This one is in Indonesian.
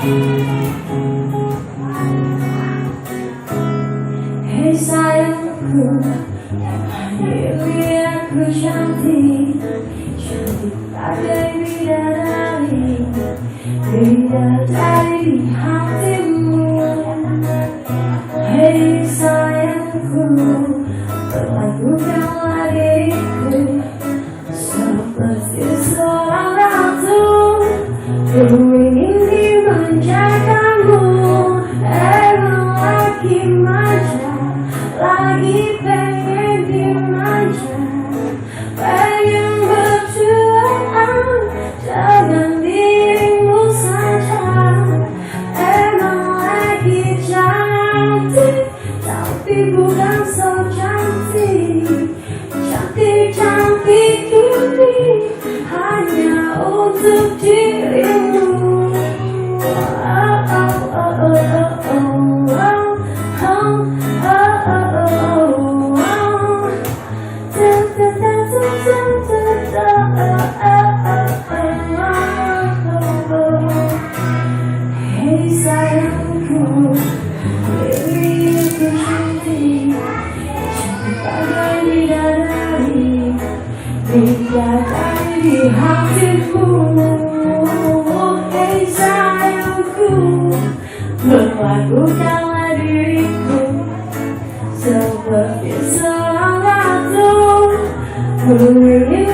Hei sayangku, hari aku cantik, cantik bagai bidadari, bidadari di hatimu. Hei sayangku, perlakukanlah diriku seperti seorang ratu. Ku ingin dimanjakanmu, emang lagi manja, lagi pengen dimanja, pengen berduaan dengan dirimu saja. Emang lagi cantik, tapi bukan so cantik. Cantik-cantik ini hanya untuk dirimu. Hei sayangku, diriku cantik, cantik bagai bidadari, bidadari di hatiku. Hei sayangku, perlakukanlah diriku seperti seorang ratu. Ku ingin